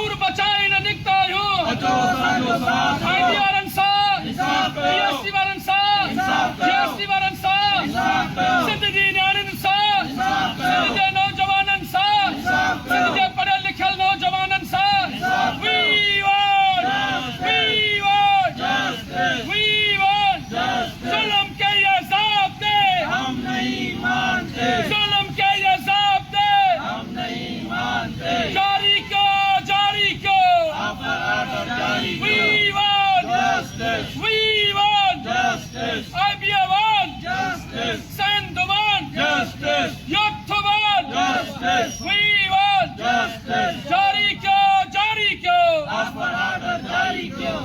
शूर बचाए न दिखता यूं IDR इंसाफ GST पर इंसाफ GST पर इंसाफ सिंध जी न्याण इंसाफ सिंध के नौजवान इंसाफ सिंध के पढ़े लिखे नौजवान इंसाफ We want जुल्म के ये ज़ाब्ते हम नहीं मानते जुल्म के ये ज़ाब्ते हम नहीं मानते जारी को We want justice IBA want justice Sindh want justice Youth want justice We want justice जारी क्यों